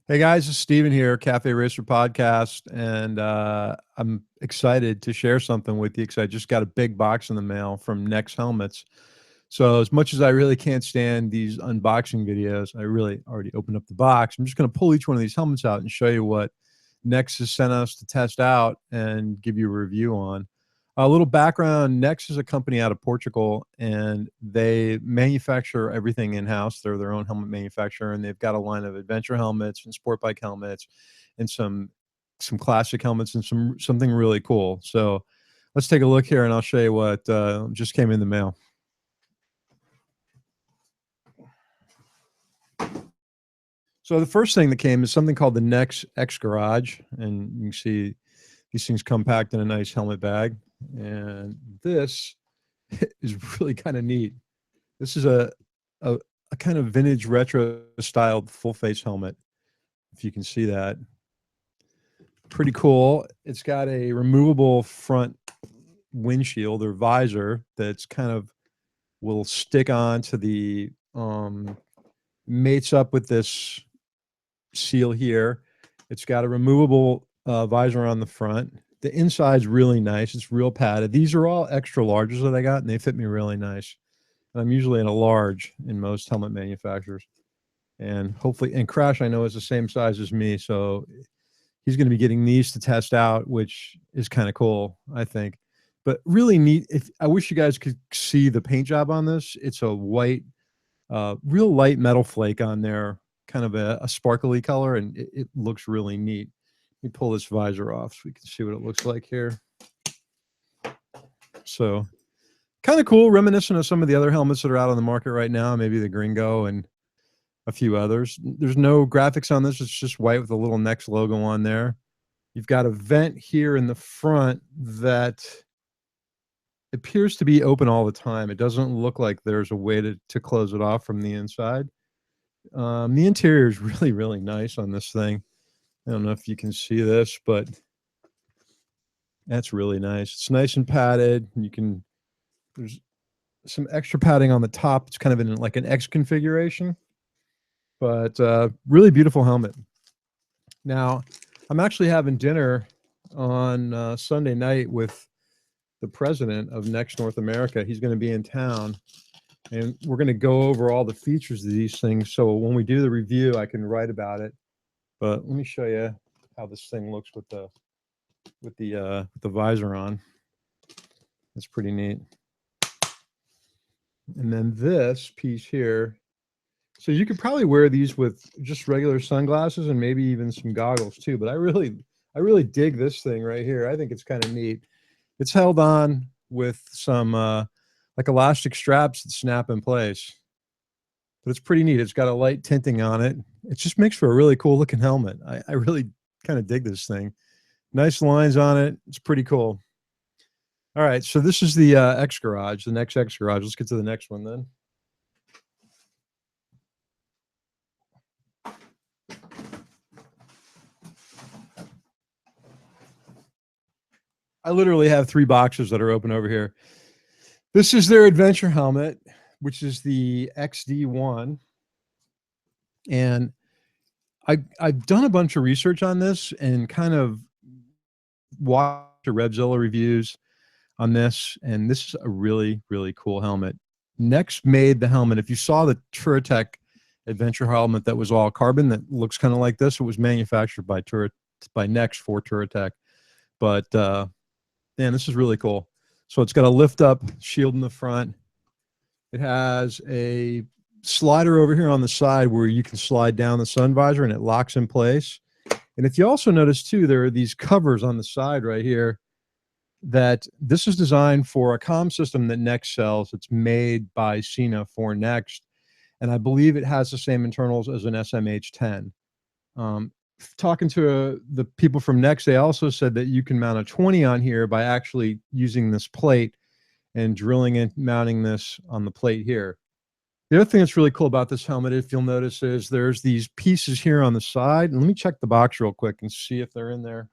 Hey guys, it's Steven here, Cafe Racer Podcast, and I'm excited to share something with you because I just got a big box in the mail from Nexx Helmets. So as much as I really can't stand these unboxing videos, I really already opened up the box. I'm just going to pull each one of these helmets out and show you what Nexx has sent us to test out and give you a review on. A little background, Nexx is a company out of Portugal, and they manufacture everything in-house. They're their own helmet manufacturer, and they've got a line of adventure helmets and sport bike helmets and some classic helmets and something really cool. So let's take a look here, and I'll show you what just came in the mail. So the first thing that came is something called the Nexx X Garage, and you can see these things come packed in a nice helmet bag. And this is really kind of neat. This is a kind of vintage retro styled full face helmet. If you can see that, pretty cool. It's got a removable front windshield or visor that's kind of will stick on to the mates up with this seal here. It's got a removable visor on the front. The inside's really nice. It's real padded. These are all extra larges that I got, and they fit me really nice. And I'm usually in a large in most helmet manufacturers. And hopefully, and Crash, I know, is the same size as me. So he's going to be getting these to test out, which is kind of cool, I think. But really neat. If I wish you guys could see the paint job on this. It's a white, real light metal flake on there, kind of a sparkly color, and it looks really neat. Let me pull this visor off so we can see what it looks like here. So kind of cool, reminiscent of some of the other helmets that are out on the market right now, maybe the Gringo and a few others. There's no graphics on this. It's just white with a little Nexx logo on there. You've got a vent here in the front that appears to be open all the time. It doesn't look like there's a way to close it off from the inside. The interior is really, really nice on this thing. I don't know if you can see this, but that's really nice. It's nice and padded. There's some extra padding on the top. It's kind of in like an X configuration, but really beautiful helmet. Now, I'm actually having dinner on Sunday night with the president of Nexx North America. He's going to be in town, and we're going to go over all the features of these things. So when we do the review, I can write about it. But let me show you how this thing looks with the visor on. It's pretty neat. And then this piece here. So you could probably wear these with just regular sunglasses and maybe even some goggles too. But I really dig this thing right here. I think it's kind of neat. It's held on with some like elastic straps that snap in place. But it's pretty neat. It's got a light tinting on it. It just makes for a really cool looking helmet. I really kind of dig this thing. Nice lines on it. It's pretty cool. All right, so this is the X Garage, the Nexx X Garage. Let's get to the next one then. I literally have 3 boxes that are open over here. This is their adventure helmet, which is the XD1. And I've done a bunch of research on this and kind of watched the Revzilla reviews on this, and this is a really, really cool helmet. Nexx made the helmet. If you saw the Touratech adventure helmet that was all carbon that looks kind of like this, it was manufactured by Nexx for Touratech. But man, this is really cool. So it's got a lift up shield in the front. It has a slider over here on the side where you can slide down the sun visor and it locks in place. And if you also notice too, there are these covers on the side right here that this is designed for a comm system that Nexx sells. It's made by Cena for Nexx. And I believe it has the same internals as an SMH-10. Talking to the people from Nexx, they also said that you can mount a 20 on here by actually using this plate and drilling and mounting this on the plate here. The other thing that's really cool about this helmet, if you'll notice, is there's these pieces here on the side. And let me check the box real quick and see if they're in there.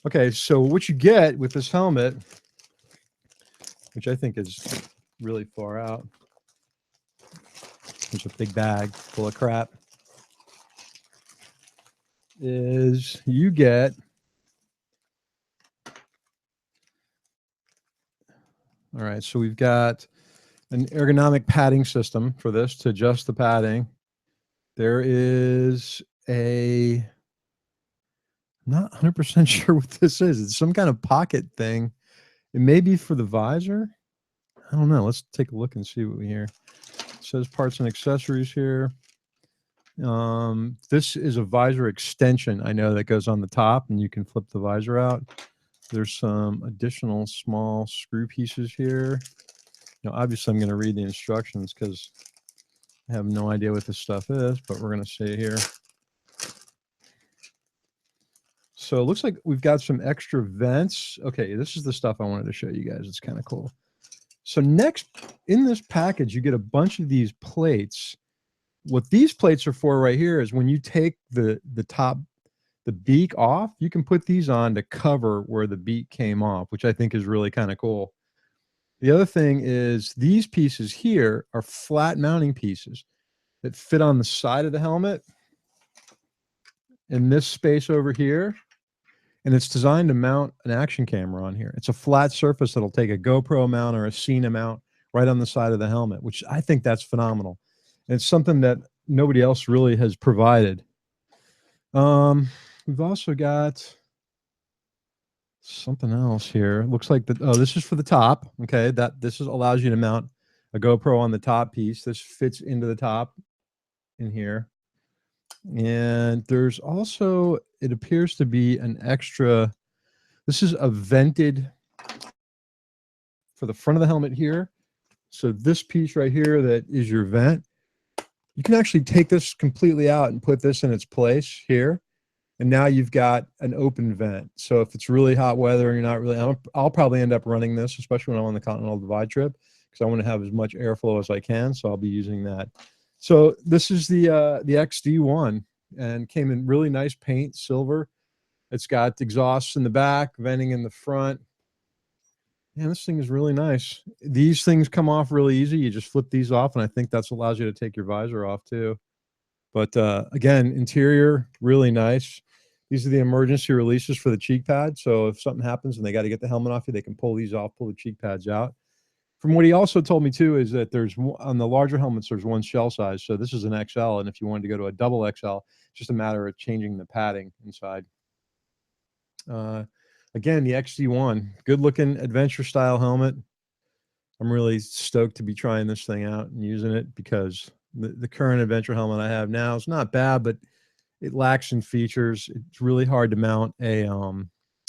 Okay, so what you get with this helmet, which I think is really far out. It's a big bag full of crap. Is you get all right. So we've got an ergonomic padding system for this to adjust the padding. There is I'm not 100% sure what this is. It's some kind of pocket thing. It may be for the visor. I don't know. Let's take a look and see what we hear. It says parts and accessories here. This is a visor extension, I know, that goes on the top, and you can flip the visor out. There's some additional small screw pieces here. Obviously, I'm going to read the instructions because I have no idea what this stuff is, but we're going to see here. So it looks like we've got some extra vents. Okay, this is the stuff I wanted to show you guys. It's kind of cool. So next, in this package, you get a bunch of these plates. What these plates are for right here is when you take the beak off, you can put these on to cover where the beak came off, which I think is really kind of cool. The other thing is these pieces here are flat mounting pieces that fit on the side of the helmet in this space over here. And it's designed to mount an action camera on here. It's a flat surface that'll take a GoPro mount or a Cena mount right on the side of the helmet, which I think that's phenomenal. And it's something that nobody else really has provided. We've also got something else here. It looks like this is for the top. Okay, this allows you to mount a GoPro on the top piece. This fits into the top in here. And there's also, it appears to be an extra, this is a vented for the front of the helmet here. So this piece right here that is your vent, you can actually take this completely out and put this in its place here. And now you've got an open vent. So if it's really hot weather and you're not really, I'll probably end up running this, especially when I'm on the Continental Divide trip, because I want to have as much airflow as I can. So I'll be using that. So this is the XD1, and came in really nice paint, silver. It's got exhausts in the back, venting in the front. Man, this thing is really nice. These things come off really easy. You just flip these off, and I think that's allows you to take your visor off too. But again, interior, really nice. These are the emergency releases for the cheek pad. So if something happens and they got to get the helmet off you, they can pull these off, pull the cheek pads out. From what he also told me too, is that there's on the larger helmets, there's one shell size. So this is an XL. And if you wanted to go to a double XL, it's just a matter of changing the padding inside. Again, the XD1, good looking adventure style helmet. I'm really stoked to be trying this thing out and using it, because the current adventure helmet I have now is not bad, but it lacks in features. It's really hard to mount I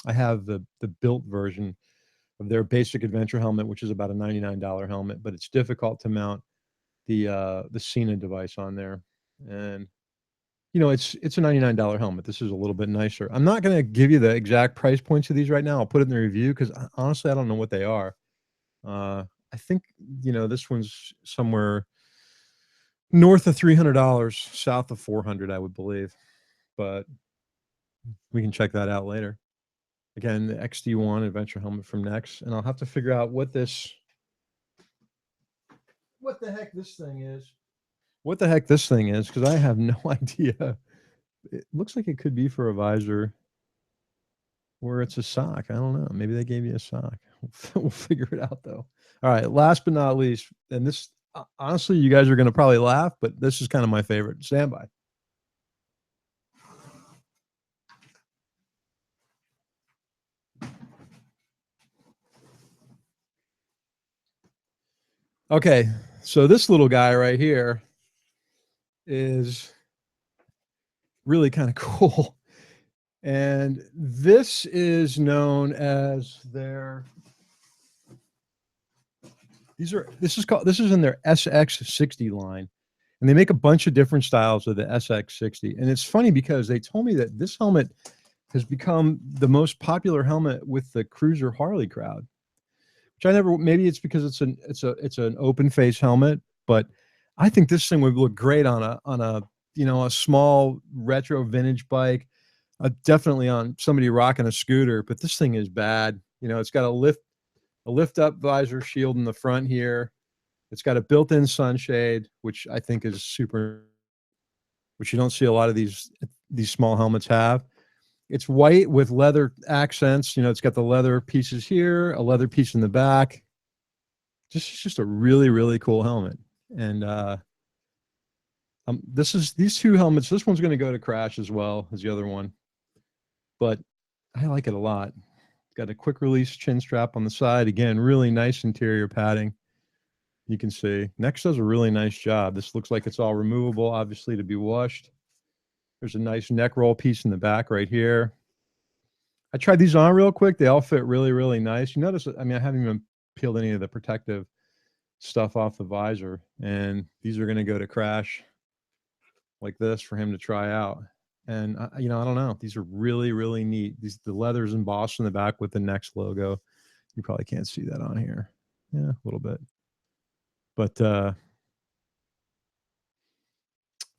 have the built version of their basic adventure helmet, which is about a $99 helmet, but it's difficult to mount the Cena device on there. And it's a $99 helmet. This is a little bit nicer. I'm not going to give you the exact price points of these right now. I'll put it in the review, because honestly, I don't know what they are. I think, this one's somewhere north of $300, south of $400, I would believe, but we can check that out later. Again, the XD1 adventure helmet from Nexx, and I'll have to figure out what the heck this thing is. What the heck this thing is, because I have no idea. It looks like it could be for a visor, or it's a sock. I don't know. Maybe they gave you a sock. We'll figure it out though. All right, last but not least, and this, honestly, you guys are going to probably laugh, but this is kind of my favorite. Stand by. Okay, so this little guy right here is really kind of cool. And this is known as this is in their SX60 line. And they make a bunch of different styles of the SX60. And it's funny because they told me that this helmet has become the most popular helmet with the cruiser Harley crowd, which maybe it's because it's an open face helmet, but I think this thing would look great on a small retro vintage bike, definitely on somebody rocking a scooter. But this thing is bad. It's got a lift up visor shield in the front here. It's got a built-in sunshade, which I think is super, which you don't see a lot of these small helmets have. It's white with leather accents. You know, it's got the leather pieces here, a leather piece in the back. Just a really, really cool helmet. And these two helmets. This one's going to go to Crash as well as the other one, but I like it a lot. It's got a quick release chin strap on the side. Again, really nice interior padding. You can see Nexx does a really nice job. This looks like it's all removable, obviously, to be washed. There's a nice neck roll piece in the back right here. I tried these on real quick. They all fit really, really nice. You notice, I mean, I haven't even peeled any of the protective stuff off the visor, and these are going to go to Crash like this for him to try out. And you know, I don't know. These are really, really neat. The leather's embossed in the back with the Nexx logo. You probably can't see that on here. Yeah, a little bit. But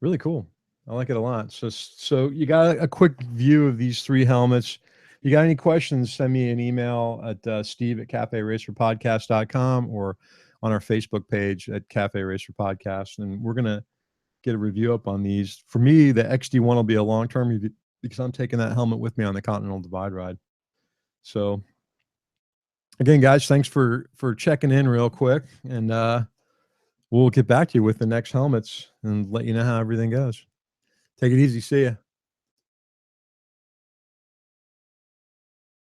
really cool. I like it a lot. So you got a quick view of these three helmets. You got any questions, send me an email at steve@caferacerpodcast.com or on our Facebook page at Cafe Racer Podcast. And we're going to get a review up on these. For me, the XD1 will be a long-term review because I'm taking that helmet with me on the Continental Divide ride. So again, guys, thanks for checking in real quick. And we'll get back to you with the next helmets and let you know how everything goes. Take it easy. See ya.